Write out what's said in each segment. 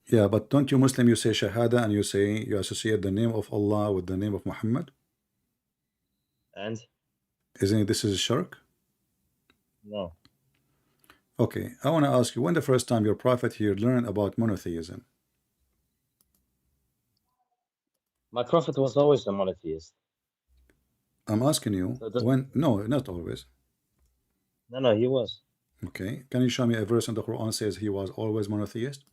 Yeah, but don't you Muslim, you say Shahada and you say you associate the name of Allah with the name of Muhammad? And Isn't it this is shirk? no, Okay, I want to ask you, when the first time your prophet here learned about monotheism? my prophet was always a monotheist. I'm asking you, So it doesn't. when? No, not always. No, no, he was. Okay, can you show me a verse in the Quran says he was always monotheist?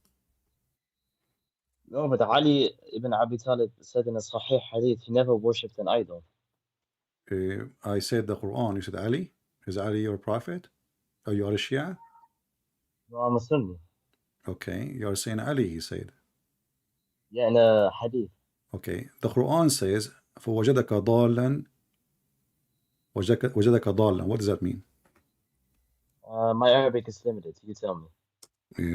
No, but Ali ibn Abi Talib said in a Sahih hadith he never worshipped an idol. I said the Quran, you said Ali? Is Ali your prophet? Or you are a Shia? No, I'm a Sunni. Okay, you are saying Ali, he said. Yeah, in a hadith. Okay, the Quran says, فَوَجَدَكَ ضَالًا وَجَدَكَ ضَالًا. What does that mean? My Arabic is limited. You tell me.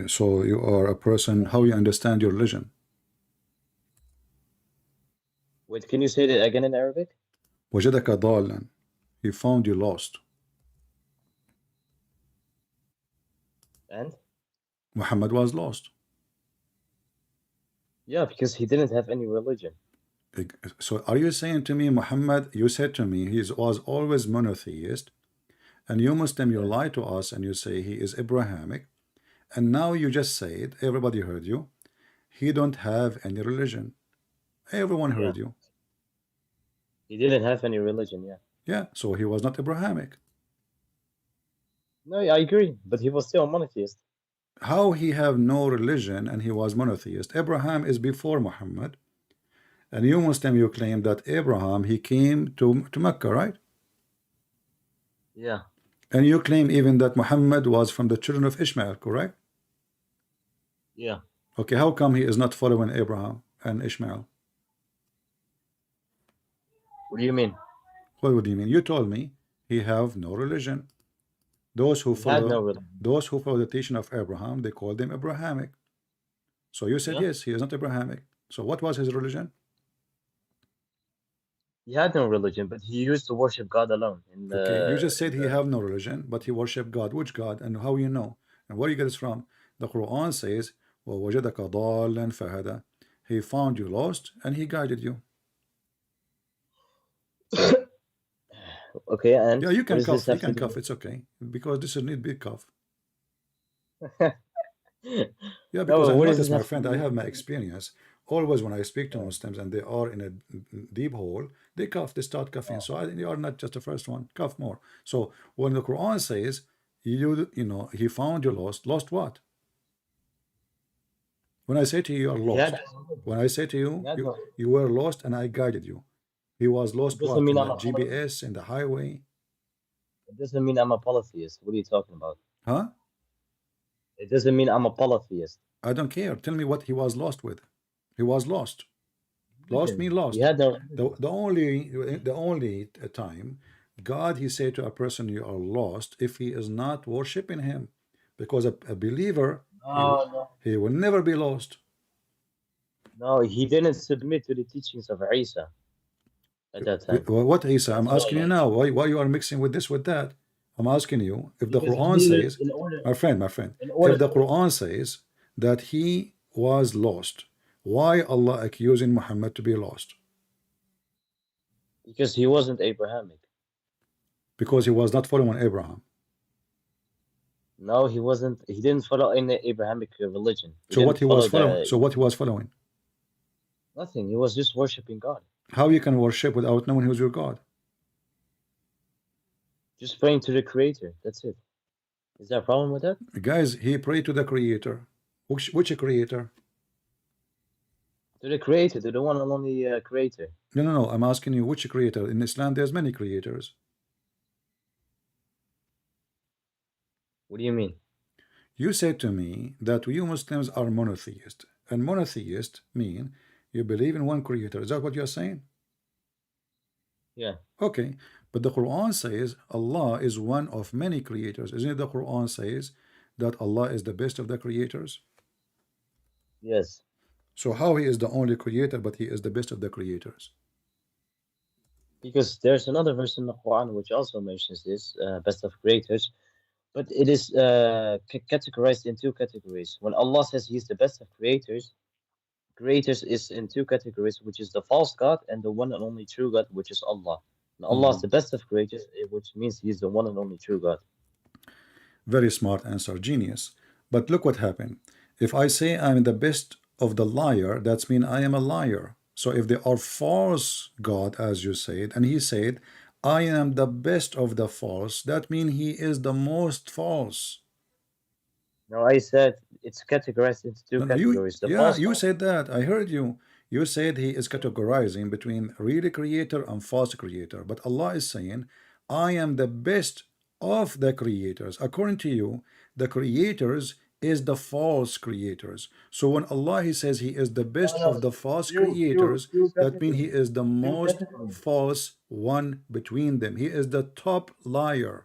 So you are a person, how you understand your religion? Wait, can you say that again in Arabic? وَجَدَكَ ضَالًا. He found you lost. And Muhammad was lost. yeah, because he didn't have any religion. So are you saying to me, Muhammad, you said to me he was always monotheist, and you Muslim, you Yeah, lie to us and you say he is Abrahamic, and now you just said, everybody heard you, he don't have any religion. Everyone yeah. heard you. He didn't have any religion. Yeah. Yeah, so he was not Abrahamic. No, yeah, I agree, but he was still a monotheist. How he have no religion and he was monotheist? Abraham is before Muhammad, and you Muslim, you claim that Abraham, he came to Mecca, right? Yeah, And you claim even that Muhammad was from the children of Ishmael, correct? yeah. Okay, how come he is not following Abraham and Ishmael? What do you mean? What do you mean? You told me he have no religion. Those who He had no follow religion. the teaching of Abraham, they call them Abrahamic. So you said Yeah, yes, he is not Abrahamic. So what was his religion? he had no religion, but he used to worship God alone. Okay, you just In said he the have no religion, but he worship God. Which God? And how you know? And where you get this from? The Quran says, وَوَجَدَكَ ضَالًا فَهَدَى. He found you lost and he guided you. okay, and Yeah, you what can does this cough. You have to can do? cough. It's okay because this is need big cough. Yeah, because No, I what does this noticed, my have to friend, I do? have my experience. Always when I speak to Yeah. Muslims and they are in a deep hole, they cough, they start coughing. Oh, So you are not just the first one. Cough more. So when the Quran says you know he found you lost, lost what? When I say to you, you are he had lost. no religion. When I say to He you, had no. you were lost and I guided you. He was It lost doesn't what? mean In I'm the a polytheist. GPS, in the highway? It doesn't mean I'm a polytheist. What are you talking about? Huh? It doesn't mean I'm a polytheist. I don't care. Tell me what he was lost with. He was lost. Lost Religion. mean He lost. had no The, religion. the only the only time God he said to a person you are lost if he is not worshiping him, because a believer No, no, he will never be lost. no. He didn't submit to the teachings of Isa at that time. What Isa? I'm That's why. asking you now. Why you are mixing with this with that? I'm asking you if the Because he Quran needed, says, in order, my friend, in if order the for, Quran says that he was lost, why Allah accusing Muhammad to be lost? because he wasn't Abrahamic. Because he was not following Abraham. No, he wasn't. He didn't follow any Abrahamic religion. He So what didn't he was follow following? the So what he was following? nothing. He was just worshiping God, How you can worship without knowing who's your God? just praying to the Creator. That's it. Is there a problem with that? Guys, he prayed to the Creator. Which Creator? To the Creator, to the one and only Creator. No, no, no. I'm asking you which Creator. In Islam, there's many creators. What do you mean? You said to me that you Muslims are monotheist, and monotheist mean you believe in one Creator. Is that what you're saying? Yeah. Okay, but the Quran says Allah is one of many creators. Isn't it the Quran says that Allah is the best of the creators? Yes. So how he is the only creator, but he is the best of the creators? Because there's another verse in the Quran which also mentions this, best of creators. But it is categorized in two categories. When Allah says He's the best of creators, creators is in two categories, which is the false God and the one and only true God, which is Allah. And Allah is Mhm. the best of creators, which means He's the one and only true God. Very smart answer, genius. But look what happened. If I say I'm the best of the liar, that's mean I am a liar. So if they are false God, as you said, and he said, I am the best of the false, that mean he is the most false. Now I said it's categorized into two No, no, you, categories. The yeah, false you God. said that. I heard you. You said he is categorizing between real creator and false creator. But Allah is saying, I am the best of the creators. According to you, the creators is the false creators. So when Allah he says he is the No, best no, of the false two creators, that means he categories. is the Two most categories. false one between them. He is the top liar.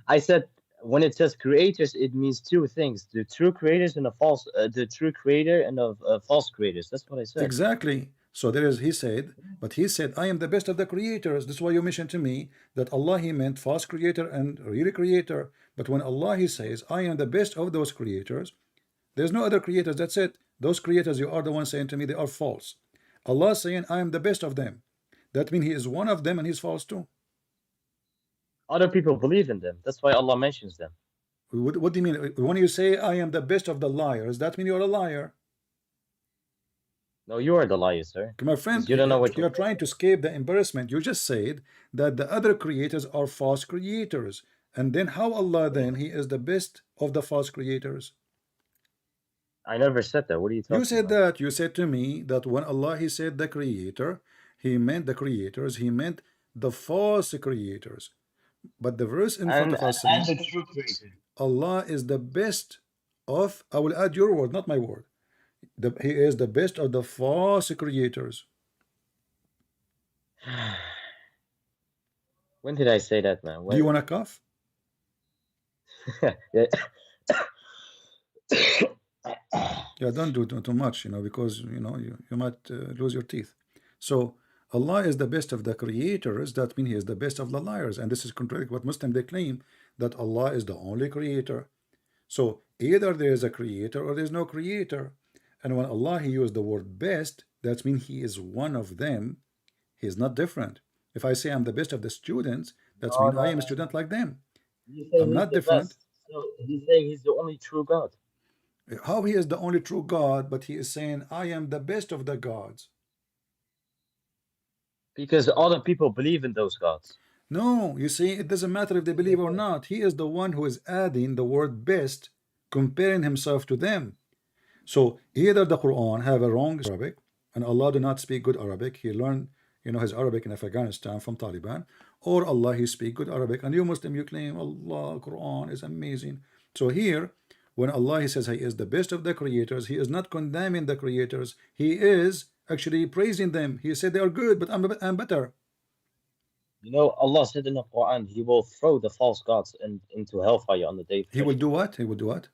I said when it says creators, it means two things: the true creators and the true creator and of false creators. That's what I said. Exactly. So there is, he said, but he said, I am the best of the creators. This is why you mentioned to me that Allah, he meant false creator and real creator. But when Allah, he says, I am the best of those creators, there's no other creators. That's it. Those creators, you are the one saying to me, they are false. Allah saying, I am the best of them. That means he is one of them and he's false too. Other people believe in them. That's why Allah mentions them. What do you mean? When you say, I am the best of the liars, that means you're a liar. No, you are the liar, sir, My because friend, you don't know what you're you're trying saying. to escape the embarrassment. You just said that the other creators are false creators. And then how Allah then, he is the best of the false creators? I never said that. What are you You talking said about? that. You said to me that when Allah, he said the creator, he meant the creators, he meant the false creators. But the verse in front And of us and saying, the true creator. Allah is the best of, I will add your word, not my word. He is the best of the false creators. When did I say that, man? Do you want to cough? Yeah. Yeah, don't do too much, because you might lose your teeth. So Allah is the best of the creators. That means He is the best of the liars, and this is contrary to what Muslim they claim that Allah is the only creator. So either there is a creator or there is no creator. And when Allah He used the word best, that means He is one of them. He is not different. If I say I'm the best of the students, that No, means I no, am a no, no. student like them. He's saying I'm he's not the different. best. So he's saying he's the only true God. How He is the only true God, but He is saying I am the best of the gods. Because other people believe in those gods. No, you see, it doesn't matter if they believe or not. He is the one who is adding the word best, comparing himself to them. So either the Quran have a wrong Arabic, and Allah do not speak good Arabic. He learned, his Arabic in Afghanistan from Taliban, or Allah he speak good Arabic. And you Muslim, you claim Allah, Quran is amazing. So here, when Allah he says he is the best of the creators, he is not condemning the creators. He is actually praising them. He said they are good, but I'm better. You know, Allah said in the Quran, He will throw the false gods into hellfire on the day of He will do judgment. what? He will do what?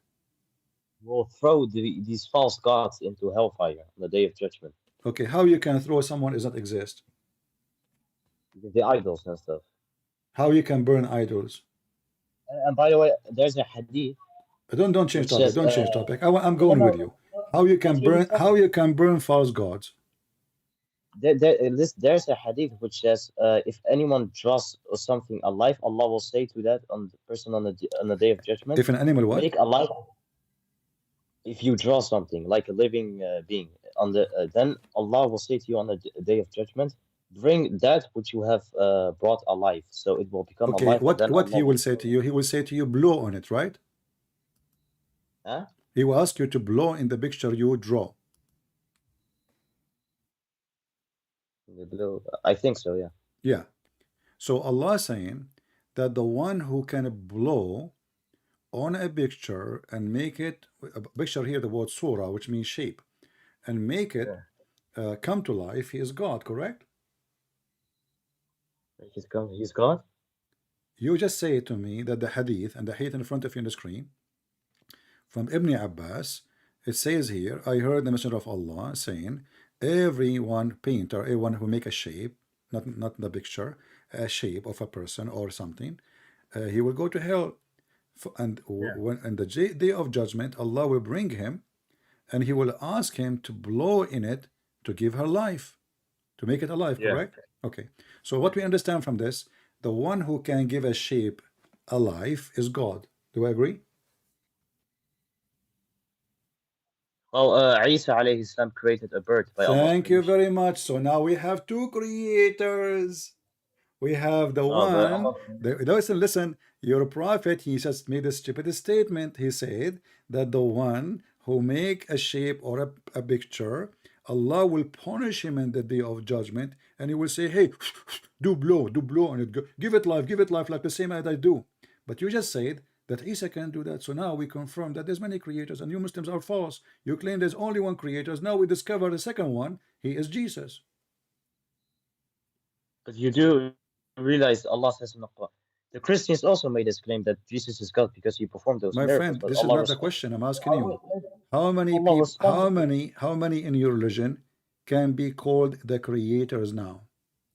He will throw these false gods into hellfire on the day of judgment. Okay, how you can throw someone does not exist? The idols and stuff. How you can burn idols? And by the way, there's a hadith Don't change which topic. says, Don't change topic. I'm no, no, going no, with no, you. no, How you let can me burn? finish. How you can burn false gods? There's a hadith which says, if anyone draws something alive, Allah will say to that on the person on the day of judgment, If an animal what? make alive. If you draw something like a living being on then Allah will say to you on the day of judgment, bring that which you have brought alive, so it will become Okay, alive, and then what Allah he will will say throw to it. you? He will say to you, blow on it, right? Huh? He will ask you to blow in the picture you draw. The blue, I think so, yeah. Yeah. So Allah saying that the one who can blow on a picture and make it a picture here, the word surah, which means shape, and make it Yeah. come to life, he is God, correct? He's God. You just say to me that the hadith, and the hadith in front of you on the screen, from Ibn Abbas, it says here, I heard the Messenger of Allah saying, everyone painter, everyone who make a shape, not the picture, a shape of a person or something, he will go to hell. And Yeah. when in the day of judgment, Allah will bring him and he will ask him to blow in it to give her life, to make it alive, Yeah. correct? Okay. So what we understand from this, the one who can give a shape alive is God. Do I agree? Well, Isa alayhi salam created a bird by Allah's Thank you permission. very much. So now we have two creators. We have the No, but one, Allah. listen, your prophet, he just made a stupid statement. He said that the one who make a shape or a picture, Allah will punish him in the day of judgment, and he will say, hey, do blow on it, give it life like the same as I do. But you just said that Isa can do that. So now we confirm that there's many creators, and you Muslims are false. You claim there's only one creator. Now we discover the second one. He is Jesus. But you do realize Allah says in the Quran. The Christians also made this claim that Jesus is God because he performed those My miracles, friend, but this is Allah not the responded. question I'm asking Oh, you. wait, wait. How many Allah people, responded. how many in your religion can be called the creators now?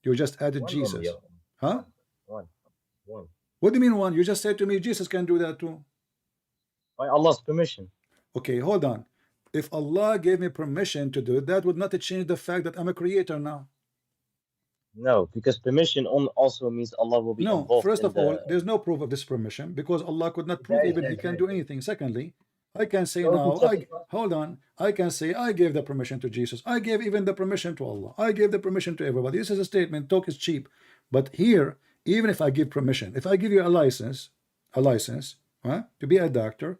You just added One only, Jesus. yeah. Huh? One. One. What do you mean one? You just said to me Jesus can do that too. By Allah's permission. Okay, hold on. If Allah gave me permission to do it, that would not change the fact that I'm a creator now. No, because permission also means Allah will be No, involved first in of all, the. there's no proof of this permission because Allah could not prove There is, even there He is, can there do is. anything. Secondly, I can say Go to now, chapter 5. hold on, I can say I gave the permission to Jesus. I gave even the permission to Allah. I gave the permission to everybody. This is a statement. Talk is cheap. But here, even if I give permission, if I give you a license, to be a doctor,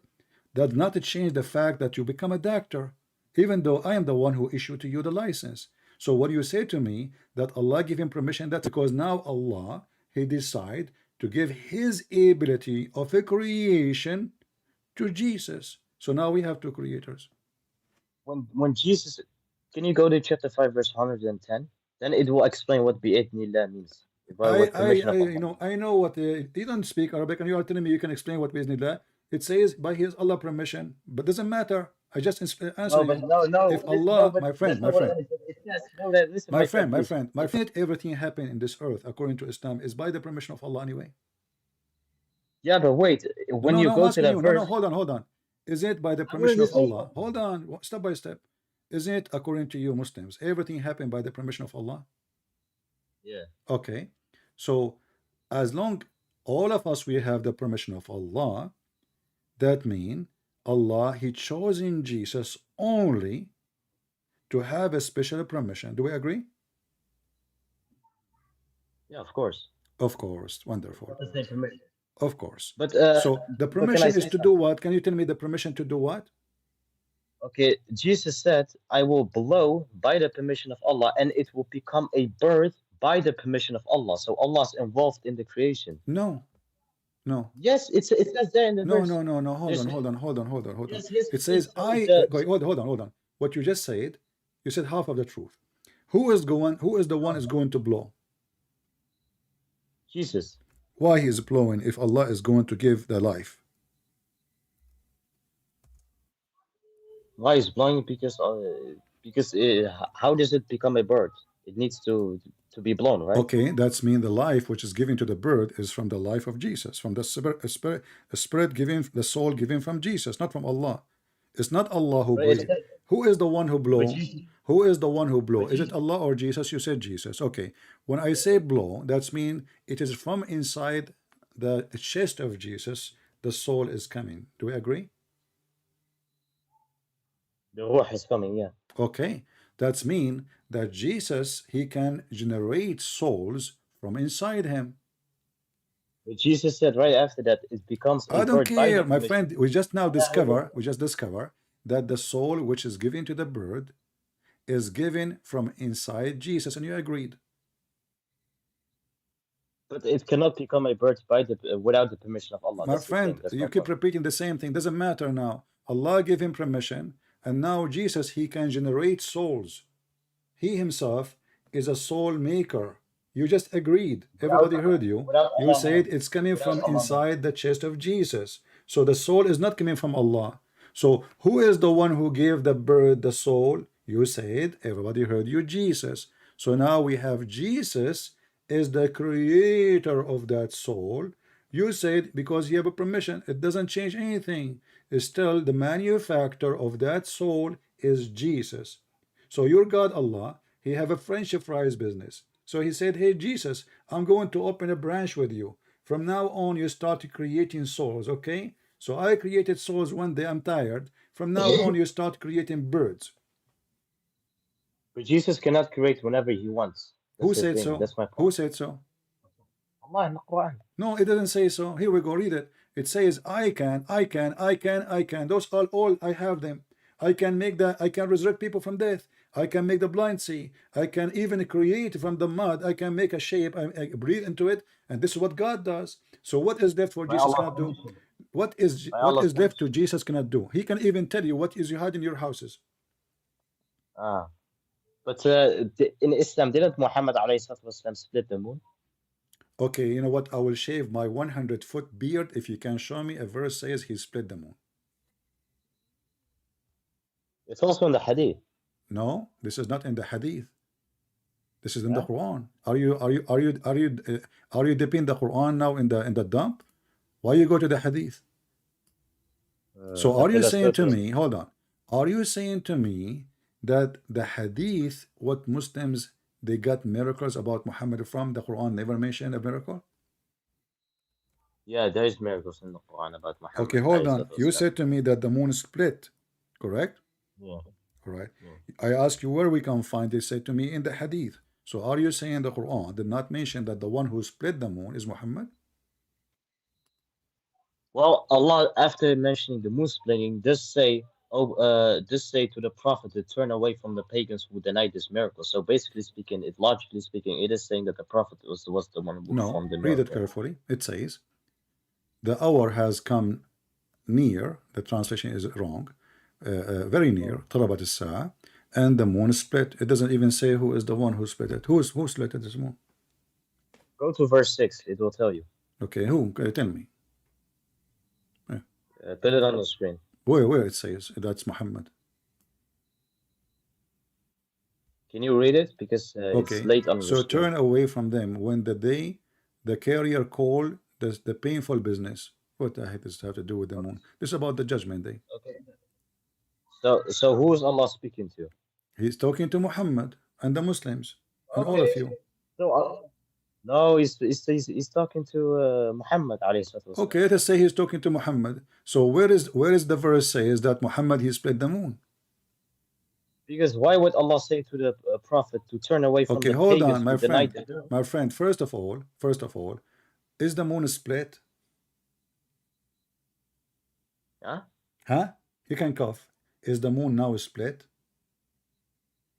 that does not change the fact that you become a doctor, even though I am the one who issued to you the license. So what you say to me that Allah give him permission, that's because now Allah, he decide to give his ability of a creation to Jesus. So now we have two creators. When Jesus, can you go to chapter 5, verse 110? Then it will explain what bi'idhnillah means. By I, what I, permission I, of you Allah. know, I know what you don't speak Arabic, and you are telling me you can explain what Bismillah. It says by His Allah permission, but doesn't matter. I just answer No, but you. no, If no, listen, no, Allah, but my that's friend, not what it says. It says, no, that, listen, my friend, please. my friend, everything happen in this earth according to Islam is by the permission of Allah anyway. Yeah, but wait, No, when no, you no, I'm go to asking that you. No, no, verse, hold on. Is it by the I'm going permission to of say Allah? something. Hold on, step by step. Is it according to you Muslims? Everything happened by the permission of Allah? Yeah. Okay. So as long all of us we have the permission of Allah, that means Allah he chosen Jesus only to have a special permission. Do we agree? Yeah, of course. Of course. It's Wonderful. not the same permission. Of course. But So the but can I permission is say to do something? what? Can you tell me the permission to do what? Okay, Jesus said, I will blow by the permission of Allah, and it will become a bird by the permission of Allah. So Allah's involved in the creation. No, no. Yes, it says there in the No, verse. no, no, no. There's Hold on. yes, yes, It yes. says So I the hold on. What you just said, you said half of the truth. Who is the one no, is going to blow? Jesus. Why he is blowing if Allah is going to give the life? Why is blowing? Because how does it become a bird? It needs to be blown, right? Okay, that's mean the life which is given to the bird is from the life of Jesus, from the spirit given, the soul given from Jesus, not from Allah. It's not Allah who But breathe. Who is the one who but blow? Jesus, Who is the one who blow? but Is it Jesus, Allah or Jesus? You said Jesus. Okay. When I say blow, that's mean it is from inside the chest of Jesus, the soul is coming. Do we agree? the Ruh is coming. Yeah. Okay. That's mean that Jesus, he can generate souls from inside him. But Jesus said right after that it becomes a I don't bird by care, the my permission. friend. We just Yeah, discover that the soul which is given to the bird is given from inside Jesus, and you agreed. but it cannot become a bird by the without the permission of Allah. My That's the thing. friend, That's you my keep point. repeating the same thing. Doesn't matter now. Allah gave him permission, and now Jesus, he can generate souls. He himself is a soul maker. You just agreed. Without Everybody heard you. without You Allah said knowing. it's coming Without from Allah knowing. inside the chest of Jesus. So the soul is not coming from Allah. So who is the one who gave the bird the soul? You said, everybody heard you, Jesus. So now we have Jesus is the creator of that soul. You said because you have a permission, it doesn't change anything. It's still the manufacturer of that soul is Jesus. So your God Allah, he have a friendship fries business. So he said, hey Jesus, I'm going to open a branch with you. From now on, you start creating souls, okay? So I created souls one day, I'm tired. From now on, you start creating birds. But Jesus cannot create whenever he wants. Who That's the said thing. so? That's my Who point. said so? Allah in the Quran. No, it doesn't say so. Here we go, read it. It says, I can, I can, I can, I can. Those are all, I have them. I can make that, I can resurrect people from death. I can make the blind see. I can even create from the mud. I can make a shape. I breathe into it. And this is what God does. So what is left for By Jesus Allah cannot do? permission. By What Allah's is left to permission. Jesus cannot do? He can even tell you what is you had in your houses. Ah. But in Islam, didn't Muhammad alayhi salatu wasalam split the moon? Okay, you know what? I will shave my 100-foot beard if you can show me a verse says he split the moon. It's also in the Hadith. No, this is not in the hadith. This is in the Yeah? Quran. Are you dipping the Quran now in the dump? Why you go to the hadith? So are you Because saying that's to what me, hold on, are you saying to me that the hadith, what Muslims they got miracles about Muhammad from, the Quran never mentioned a miracle? yeah, there is miracles in the Quran about Okay, Muhammad hold alayhi on. salatu You wasalam. said to me that the moon split, correct? Yeah. All right. Yeah. I asked you where we can find it. Said to me in the hadith. So are you saying the Quran did not mention that the one who split the moon is Muhammad? Well, Allah, after mentioning the moon splitting, does say to the Prophet to turn away from the pagans who denied this miracle. So basically speaking, logically speaking, it is saying that the Prophet was the one who No. performed the Read it miracle. carefully. It says the hour has come near. The translation is wrong. Very near. طلبت الساعة, and the moon split. It doesn't even say who is the one who split it. Who split it? This moon? Go to verse 6, it will tell you. Okay. Who? Tell me. Put it on the screen. Where it says that's Muhammad. Can you read it? Because it's Okay, late on the so screen. turn away from them when the day the carrier call the painful business. What the heck does it have to do with the moon? This is about the judgment day. Okay. So who is Allah speaking to? He's talking to Muhammad and the Muslims and all Okay. of you. So no, he's talking to Muhammad alayhi salatu wasalam. Okay, let's say he's talking to Muhammad. So where is the verse says that Muhammad he split the moon? Because why would Allah say to the Prophet to turn away from Okay, the hold pagans on, who my denied friend. the My friend, first of all, is the moon split? Huh? Huh? You can cough. Is the moon now split?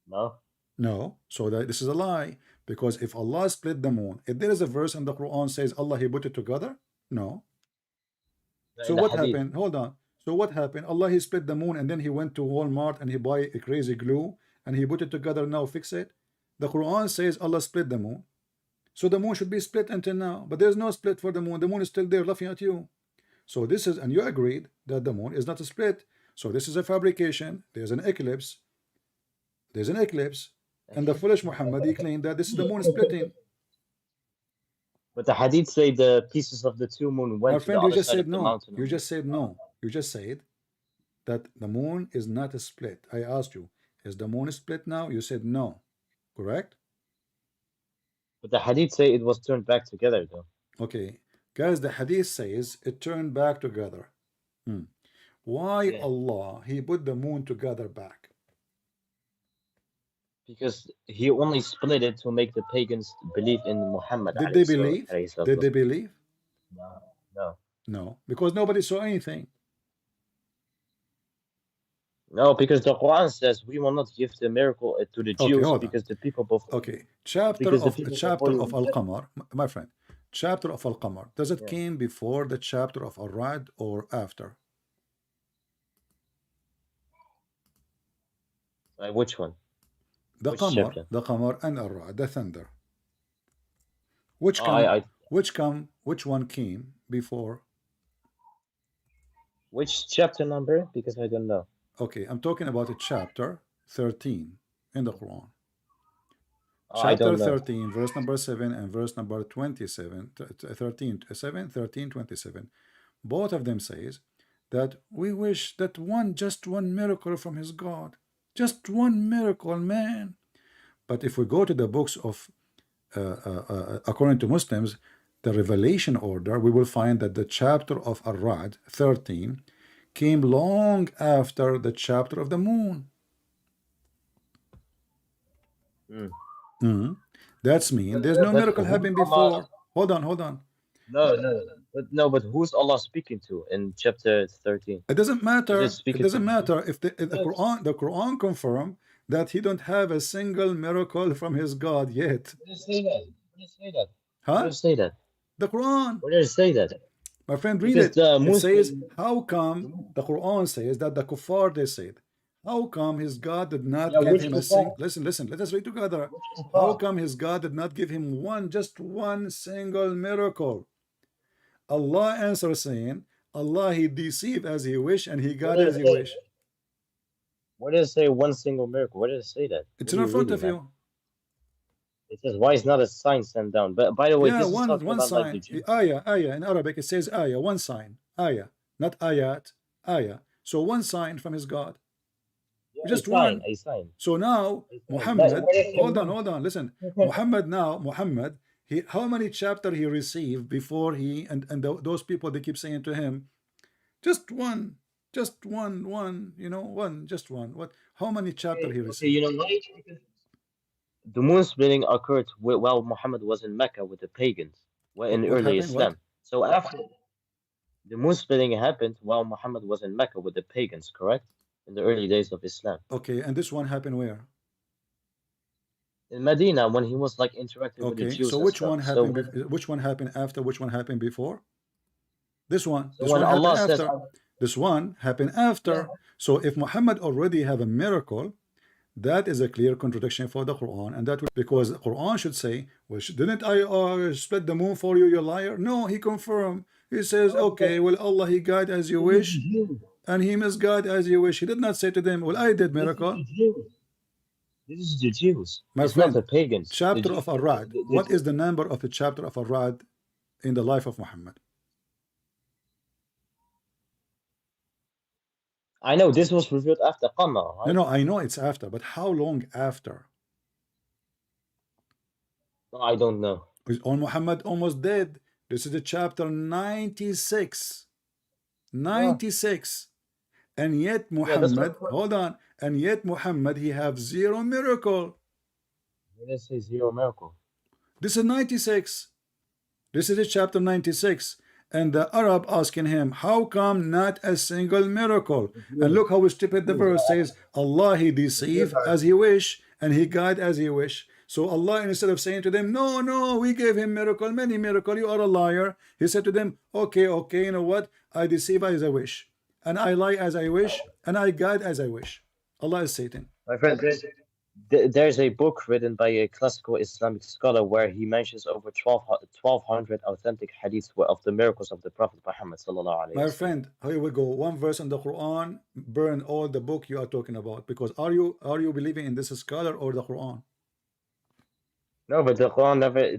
No. No. So this is a lie. Because if Allah split the moon, if there is a verse in the Quran says Allah he put it together, no. So In the what Hadith. happened? Hold on. So what happened? Allah he split the moon and then he went to Walmart and he buy a crazy glue and he put it together. Now fix it. The Quran says Allah split the moon. So the moon should be split until now. But there's no split for the moon. The moon is still there laughing at you. So this is, and you agreed that the moon is not a split. So this is a fabrication. There's an eclipse. There's an eclipse. And the foolish Muhammad, he claimed that this is the moon splitting. But the Hadith say the pieces of the two moon My went to the friend, you other just side said of the no. mountain. You just said no. You just said that the moon is not a split. I asked you, is the moon split now? You said no. Correct? But the Hadith say it was turned back together though. Okay. Guys, the hadith says it turned back together. Why Yeah. Allah, he put the moon together back? Because he only split it to make the pagans believe in Muhammad. Did they believe? Did they believe? No. No. No, because nobody saw anything. No, because the Quran says we will not give the miracle to the Okay, Jews hold on. because the people before. Okay, chapter Because the of people chapter before of you- Al-Qamar, my friend. Chapter of Al-Qamar. Does it Yeah. came before the chapter of Al-Ra'd or after? Which one? The Which Qamar, chapter? the Qamar and Al-Ra'd, the thunder. Which Oh, come? Which one came before? which chapter number? Because I don't know. Okay, I'm talking about a chapter 13 in the Quran. I Chapter don't know. 13, verse number 7 and verse number 27, 13, 7, 13, 27. Both of them says that we wish that just one miracle from his God. Just one miracle, man. But if we go to the books of, according to Muslims, the revelation order, we will find that the chapter of Ar-Ra'd, 13, came long after the chapter of the moon. Hmm. That's mean there's But, no but miracle who's happened Allah? before. Hold on, hold on. But who's Allah speaking to in chapter 13? It doesn't Is it matter. It speaking to doesn't the Jews? matter if the Quran confirm that he don't have a single miracle from his God yet. Where does it say that? Where does it say that? Where Huh? does it say that? The Quran. Where does it say that? My friend, read Because it. the It says, Muslim, how come the Quran says that the kuffar they said, how come his God did not yeah, give which him a kuffar? listen, let us read together. Which How kuffar? come his God did not give him just one single miracle? Allah answers saying, Allah he deceive as he wish and he Where got does as it he say? wish. Where does it say one single miracle? Where does it say that? It's What are in you front reading, of man? you. It says, why is not a sign sent down? But by the way, Yeah, this is one talking one about like the sign. Jews. Ayah. In Arabic it says ayah, one sign. Ayah, not ayat, ayah. So one sign from his God. Yeah, a Just sign, one. a sign, So now a sign. That, Muhammad, where does it say hold one? on, listen. Muhammad, how many chapter he received before those people they keep saying to him, just one, just one. What? How many chapter he Okay, received? you know why? Because the moon splitting occurred while Muhammad was in Mecca with the pagans, well, in What early happened? What? Islam. So after the moon splitting happened while Muhammad was in Mecca with the pagans, correct? In the early days of Islam. Okay, and this one happened where? In Medina, when he was like interacting with the Okay, so Jews and which stuff. one happened? Which one happened after? Which one happened before? This one. So This when one happened Allah says, after. This one happened yeah, after. So if Muhammad already have a miracle, that is a clear contradiction for the Quran, and that because the Quran should say, "Well, didn't I split the moon for you, you liar?" No, he confirmed. He says, no, "Okay, well, Allah He guide as you this is the wish, Jews. and He misguide as you wish." He did not say to them, "Well, I did This is miracle." the Jews. This is the Jews. My It's not the friend, pagans. chapter of Ar-Ra'd. The What is the number of the chapter of Ar-Ra'd in the life of Muhammad? I know this was revealed after Qamar, No, right? no, I know it's after, but how long after? No, I don't know. Is on Muhammad almost dead. This is the chapter 96. Yeah, 96. And yet yeah, that's Muhammad, what. hold on, and yet Muhammad, he have zero miracle. Where does it say zero miracle? This is 96. This is the chapter 96. And the Arab asking him, how come not a single miracle? The And Jews, look how stupid the Jews verse are, says, Allah he the Jews deceive are. as he wish, and he guide as he wish. So Allah, instead of saying to them, no, no, we gave him miracle, many miracle, you are a liar. He said to them, okay, you know what? I deceive as I wish, and I lie as I wish, and I guide as I wish. Allah is Satan. My friend, there's a book written by a classical Islamic scholar where he mentions over 1,200 authentic hadiths of the miracles of the Prophet Muhammad sallallahu alaihi My wasallam. friend, here we go. One verse in the Quran, burn all the book you are talking about. Because are you believing in this scholar or the Quran? No, but the Quran never.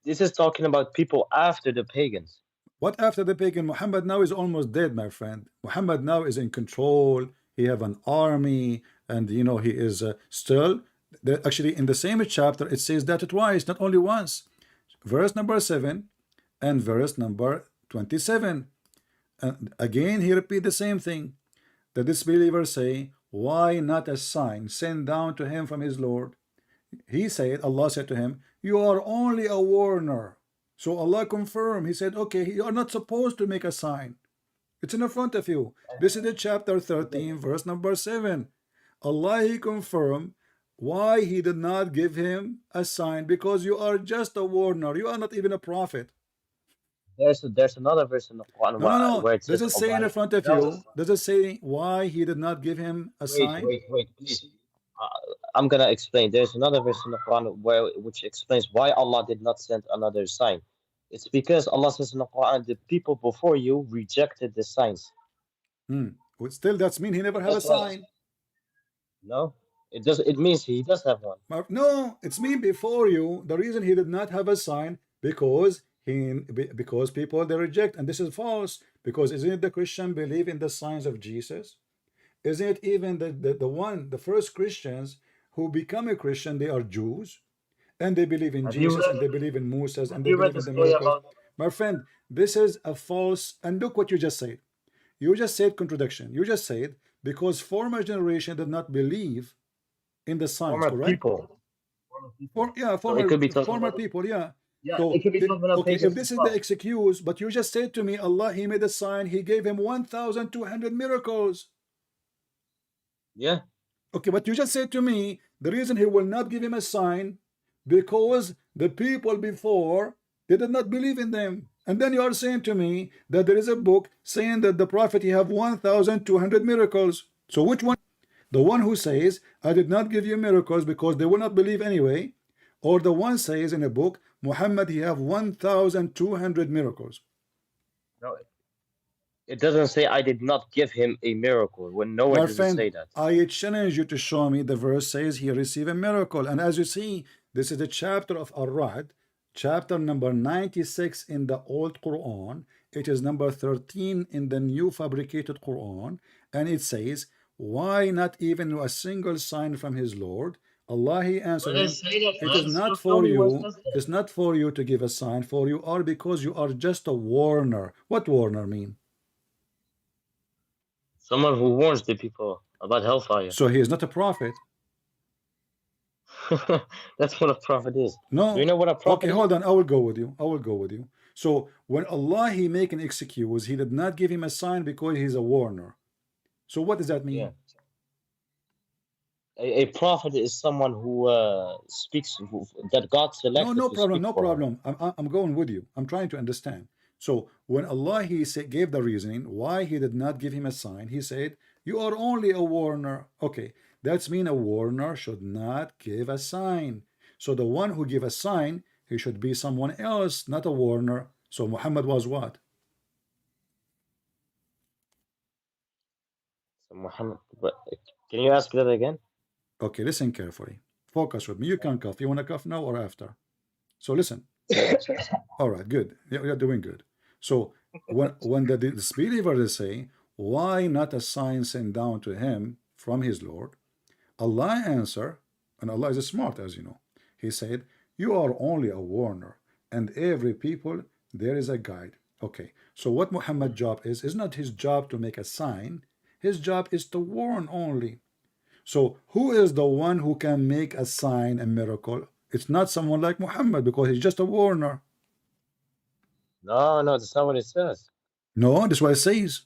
This is talking about people after the pagans. What after the pagan? Muhammad now is almost dead, my friend. Muhammad now is in control. He have an army, and he is still. Actually, in the same chapter, it says that twice, not only once. Verse number 7 and verse number 27. And again, he repeat the same thing. The disbelievers say, why not a sign sent down to him from his Lord? He said, Allah said to him, you are only a warner. So Allah confirmed. He said, okay, you are not supposed to make a sign. It's in the front of you. This is the chapter 13, verse number 7. Allah He confirmed why He did not give him a sign, because you are just a warner. You are not even a prophet. There's another verse in the Quran No, no, no. where it Does says it say in Allah. the front of No, you? Does it say why He did not give him a sign? wait, please. I'm gonna explain. There's another verse in the Quran which explains why Allah did not send another sign. It's because Allah says in the Quran, the people before you rejected the signs. Well, still, that's mean He never have a That's why. sign. No. It does. It means he does have one. No, it's me before you. The reason he did not have a sign because people they reject, and this is false. Because isn't it the Christian believe in the signs of Jesus? Isn't it even the first Christians who become a Christian, they are Jews and they believe in Have you Jesus and read? they believe in Moses Have and they you read believe the in the story miracles. about? My friend, this is a false, and look what you just said. You just said contradiction. You just said because former generation did not believe in the signs, Former correct? people. Former people. Yeah, So it former could be talking former about. people, yeah. Yeah, it So could be talking about okay, if paganism this as is the well. excuse, but you just said to me, Allah, He made a sign, He gave him 1,200 miracles. Yeah. Okay, but you just said to me the reason He will not give him a sign because the people before they did not believe in them. And then you are saying to me that there is a book saying that the prophet he have 1,200 miracles. So which one? The one who says, I did not give you miracles because they will not believe anyway, or the one says in a book, Muhammad he have 1,200 miracles. No, it doesn't say I did not give him a miracle. When nowhere My does it friend, say that. I challenge you to show me the verse says he received a miracle. And as you see, this is the chapter of Ar-Ra'd, chapter number 96 in the old Quran. It is number 13 in the new fabricated Quran. And it says, why not even a single sign from his Lord? Allah he answered Where does him, it say that, it is man? not Show for me where it you, says that. it's not for you to give a sign, for you are because you are just a warner. What warner mean? Someone who warns the people about hellfire. So he is not a prophet. That's what a prophet is. Do you No. know what a Okay, prophet is? hold on. I will go with you. I will go with you. So when Allah he make an excuse, he did not give him a sign because he's a warner. So what does that Yeah. mean? A prophet is someone who speaks, that God No, selected no to problem, speak no for him. problem. I'm going with you. I'm trying to understand. So when Allah he gave the reasoning why he did not give him a sign, he said, "You are only a warner." Okay, that's mean a warner should not give a sign. So the one who give a sign, he should be someone else, not a warner. So Muhammad was what? So Muhammad, but can you ask that again? Okay, listen carefully. Focus with me. You can cough. You want to cough now or after? So listen. All right, good. You're doing good. So when the disbelievers say, why not a sign sent down to him from his Lord? Allah answer, and Allah is smart as you know. He said, you are only a warner, and every people there is a guide. Okay, so what Muhammad's job is not his job to make a sign. His job is to warn only. So who is the one who can make a sign, a miracle? It's not someone like Muhammad because he's just a warner. No, no, that's not what it says. No, that's what it says.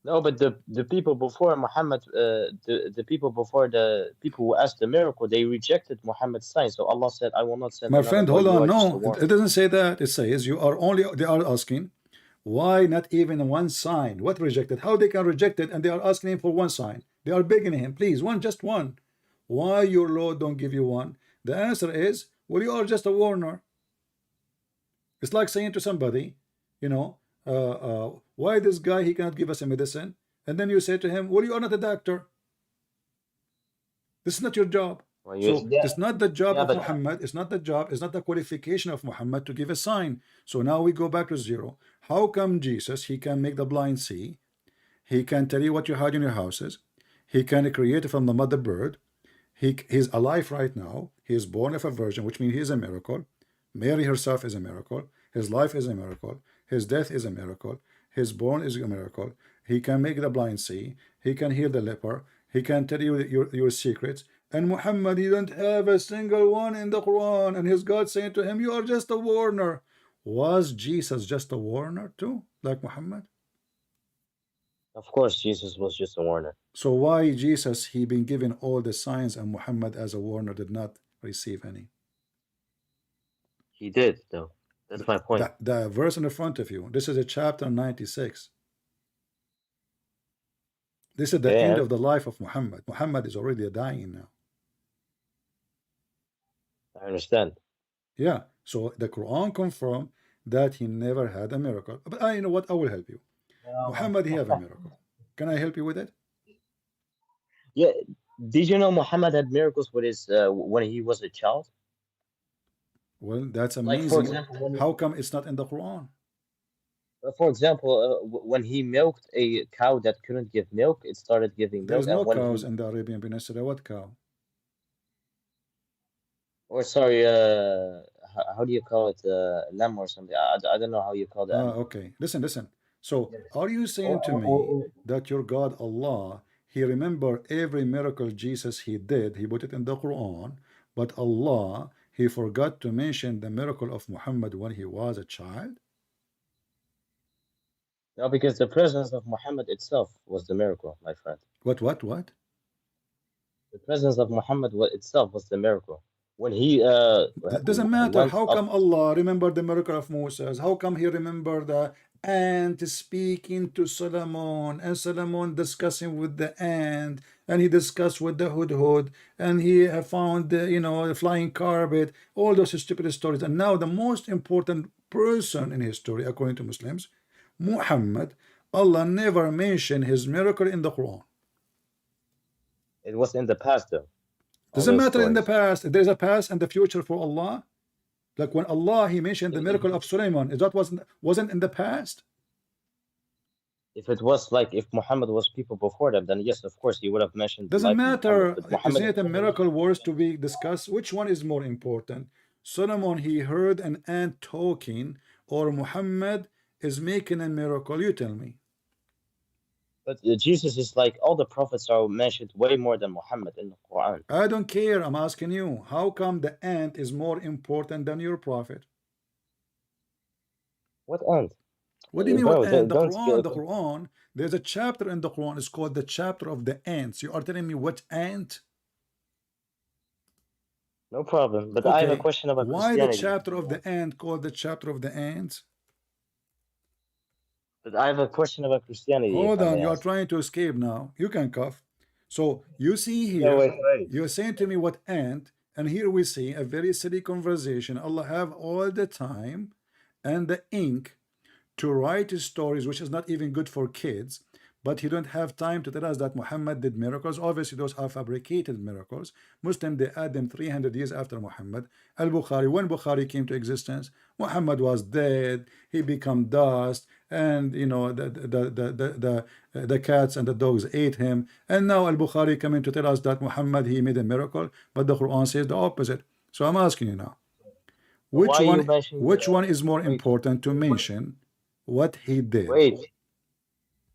No, but the people before Muhammad, the people before the people who asked the miracle, they rejected Muhammad's sign. So Allah said, "I will not send My another friend, boy. hold You on. are just a No, it warner." doesn't say that. It says you are only, they are asking, why not even one sign? What rejected? How they can reject it and they are asking him for one sign? They are begging him, please, one, just one. Why your Lord don't give you one? The answer is, well, you are just a warner. It's like saying to somebody, you know, why this guy, he cannot give us a medicine? And then you say to him, well, you are not a doctor. This is not your job. Well, So yeah, it's not the job yeah, of but Muhammad. It's not the job. It's not the qualification of Muhammad to give a sign. So now we go back to zero. How come Jesus, he can make the blind see? He can tell you what you hide in your houses. He can create from the mother bird. He's alive right now. He is born of a virgin, which means he is a miracle. Mary herself is a miracle. His life is a miracle. His death is a miracle. His born is a miracle. He can make the blind see. He can heal the leper. He can tell you your secrets. And Muhammad, he don't have a single one in the Quran. And his God saying to him, you are just a warner. Was Jesus just a warner too, like Muhammad? of course Jesus was just a warner. So why Jesus, he been given all the signs and Muhammad as a warner did not receive any? He did though. That's my point. The verse in the front of you, this is a chapter 96. This is the Okay, end and of the life of Muhammad. Muhammad is already dying now. I understand. Yeah, so the Quran confirmed that he never had a miracle. But you know what? I will help you. Oh my Muhammad, he have a God. miracle. Can I help you with it? Yeah. Did you know Muhammad had miracles with his when he was a child? Well, that's Like for amazing. example, when How come it's not in the Quran? when he milked a cow that couldn't give milk, it started giving There's milk, no and when cows he in the Arabian Peninsula. What cow? or sorry, how do you call it? Lamb or something. I don't know how you call the Ah, animal. okay. Listen, listen. So, are you Or, saying to or, or, me or that your God Allah, He remember every miracle Jesus He did, He put it in the Quran, but Allah, He forgot to mention the miracle of Muhammad when he was a child? no, because the presence of Muhammad itself was the miracle, my friend. What? The presence of Muhammad itself was the miracle. When he Doesn't matter. went How up, come Allah remembered the miracle of Moses? How come He remembered the ant speaking to Solomon and Solomon discussing with the ant and he discussed with the hudhud and he found a flying carpet, all those stupid stories. And now the most important person in history, according to Muslims, Muhammad, Allah never mentioned his miracle in the Quran. it was in the past though. All Doesn't those matter in the stories. past. There's a past and the future for Allah. Like when Allah He mentioned the If miracle of Sulaiman, that wasn't in the past. if it was like if Muhammad was people before them, then yes, of course, he would have mentioned the Doesn't life of Muhammad. matter. But Isn't Muhammad it a himself never miracle mentioned worth it. to be discussed? Which one is more important? Solomon he heard an ant talking, or Muhammad is making a miracle? You tell me. But Jesus is like all the prophets are mentioned way more than Muhammad in the Quran. I don't care. I'm asking you. How come the ant is more important than your prophet? What end? What do you mean what Bro, ant? The don't Quran, the Quran. There's a chapter in the Quran. It's called the chapter of the ants. You are telling me what ant? no problem. But I have a Okay. question about Why the Christianity, if chapter you don't of mind. the ant called the chapter of the ants? But I have a question about Christianity, if Hold I on, may you are ask. trying to escape now. You can cough. So you see No, here, wait. you're saying to me what ant, and here we see a very silly conversation. Allah have all the time and the ink to write his stories, which is not even good for kids. But he don't have time to tell us that Muhammad did miracles. Obviously, those are fabricated miracles. Muslim, they add them 300 years after Muhammad. Al-Bukhari, when Bukhari came to existence, Muhammad was dead. He became dust, and the cats and the dogs ate him. And now Al-Bukhari coming to tell us that Muhammad he made a miracle, but the Quran says the opposite. So I'm asking you now, So which why you one mentioned which one is more wait, important to mention what he did?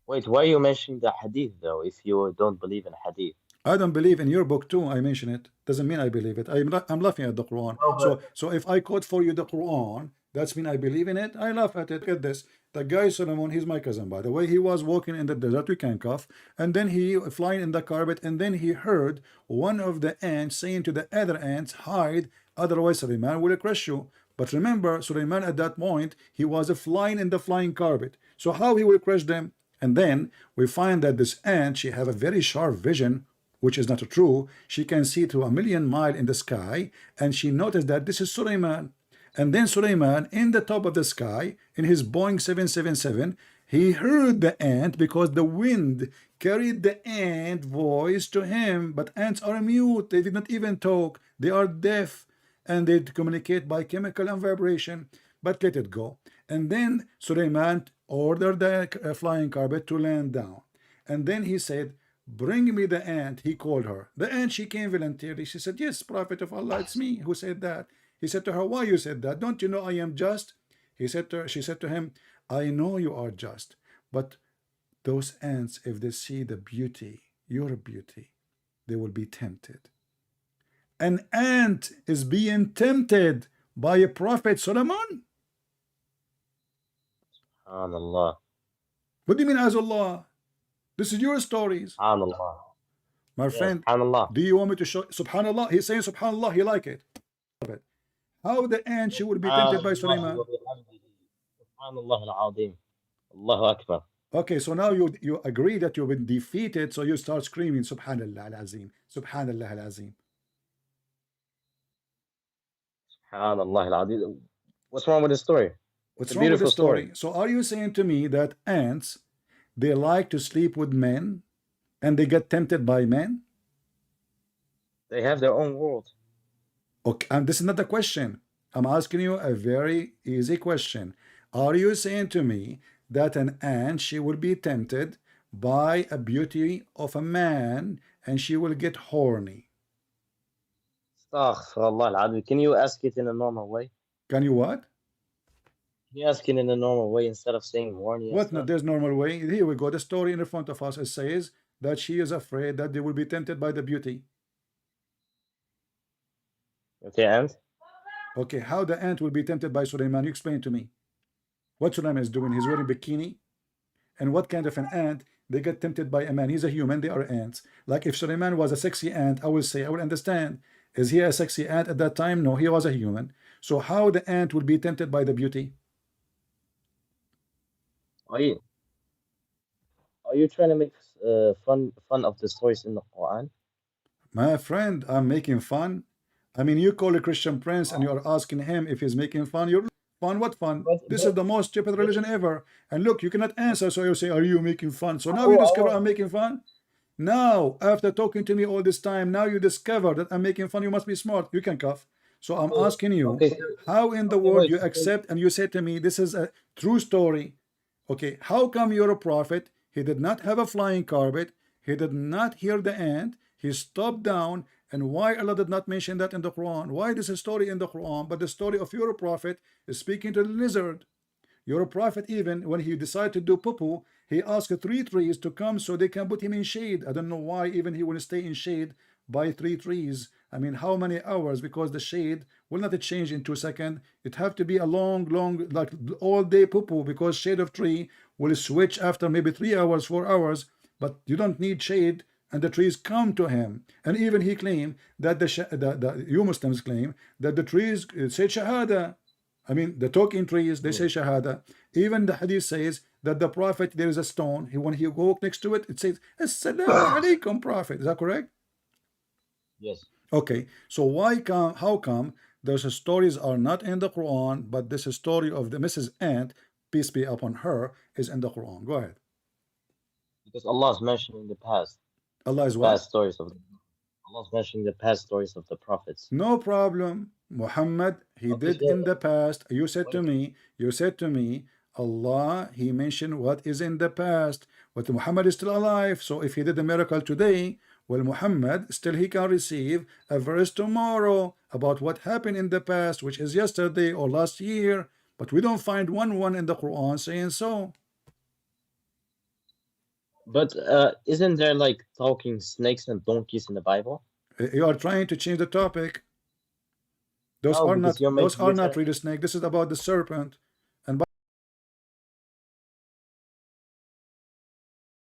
wait, why you mentioned the hadith though, if you don't believe in hadith? I don't believe in your book too. I mention it. Doesn't mean I believe it. I'm laughing at the Quran. No, So if I quote for you the Quran, that's mean I believe in it. I laugh at it. Look at this. The guy Solomon, he's my cousin by the way. He was walking in the desert. We can cough, and then he flying in the carpet, and then he heard one of the ants saying to the other ants, "Hide, otherwise Suleiman will crush you." But remember, Suleiman at that point he was flying in the flying carpet. So how he will crush them? And then we find that this ant, she have a very sharp vision, which is not true. She can see through a million miles in the sky, and she noticed that this is Suleiman. And then Suleiman, in the top of the sky, in his Boeing 777, he heard the ant because the wind carried the ant voice to him. But ants are mute. They did not even talk. They are deaf, and they communicate by chemical and vibration. But let it go. And then Suleiman ordered the flying carpet to land down. And then he said, "Bring me the ant." He called her. The ant, she came voluntarily. She said, "Yes, Prophet of Allah, it's me who said that." He said to her, "Why you said that? Don't you know I am just?" She said to him, "I know you are just, but those ants, if they see the beauty, your beauty, they will be tempted." An ant is being tempted by a prophet Solomon? SubhanAllah. What do you mean, as Allah? This is your stories. SubhanAllah. My Yeah, friend, SubhanAllah. do you want me to show? Subhanallah, he's saying Subhanallah, he like it. How the ant she will be tempted by SubhanAllah wa Suleiman? bihamdihi. SubhanAllah al-Azim. Allahu Akbar. Okay, so now you agree that you've been defeated, so you start screaming Subhanallah al-Azim, Subhanallah al-Azim. SubhanAllah al-Azim. What's wrong with the story? It's What's a wrong with the beautiful story. story? So are you saying to me that ants, they like to sleep with men and they get tempted by men? They have their own world. Okay, and this is not the question. I'm asking you a very easy question. Are you saying to me that an ant, she will be tempted by a beauty of a man and she will get horny? Astaghfirullah al-Azim. Can you ask it in a normal way? Can you what? Can you ask it in a normal way instead of saying horny and What? No, stuff? there's normal way. Here we go. The story in front of us. It says that she is afraid that they will be tempted by the beauty. Okay, and? Okay, how the ant will be tempted by Suleiman? You explain to me. What Suleiman is doing? He's wearing bikini. And what kind of an ant they get tempted by a man? He's a human, they are ants. Like if Suleiman was a sexy ant, I will say, I will understand. Is he a sexy ant at that time? No, he was a human. So how the ant will be tempted by the beauty? Are you are you trying to make fun of the stories in the Quran? My friend, I'm making fun. I mean, you call a Christian prince and you're asking him if he's making fun. You're fun, what fun? But This is but the most stupid but religion ever. And look, you cannot answer, so you say, are you making fun? So now you I discover will. I'm making fun. Now, after talking to me all this time, now you discover that I'm making fun. You must be smart. You can cough. So I'm Okay, asking you, okay, so, how in the okay, world wait. you So, accept and you say to me, this is a true story. Okay, how come you're a prophet? He did not have a flying carpet. He did not hear the ant. He stopped down. And why Allah did not mention that in the Quran? Why this is a story in the Quran, but the story of your prophet is speaking to the lizard? Your prophet, even when he decided to do poo-poo, he asked 3 trees to come so they can put him in shade. I don't know why even he will stay in shade by 3 trees. I mean, how many hours? Because the shade will not change in 2 seconds. It have to be a long, long, like all day poo-poo, because shade of tree will switch after maybe 3 hours, 4 hours. But you don't need shade, and the trees come to him. And even he claimed that you Muslims claim that the trees say shahada. I mean, the talking trees, they say shahada. Even the hadith says that the prophet, there is a stone. When he walk next to it, it says, Assalamu alaikum, prophet. Is that correct? yes. Okay. So how come those stories are not in the Quran, but this story of the Mrs. Ant, peace be upon her, is in the Quran? Go ahead. Because Allah is mentioning Allah the is what? past stories of Allah is mentioning the past stories of the prophets. No problem. Muhammad, he Okay, did so in the past. wait. You said to me, Allah, he mentioned what is in the past. But Muhammad is still alive. So if he did a miracle today, well, Muhammad, still he can receive a verse tomorrow about what happened in the past, which is yesterday or last year. But we don't find one in the Quran saying so. But isn't there like talking snakes and donkeys in the Bible? You are trying to change the topic. No, because Those are you're not trying. really snake. This is about the serpent.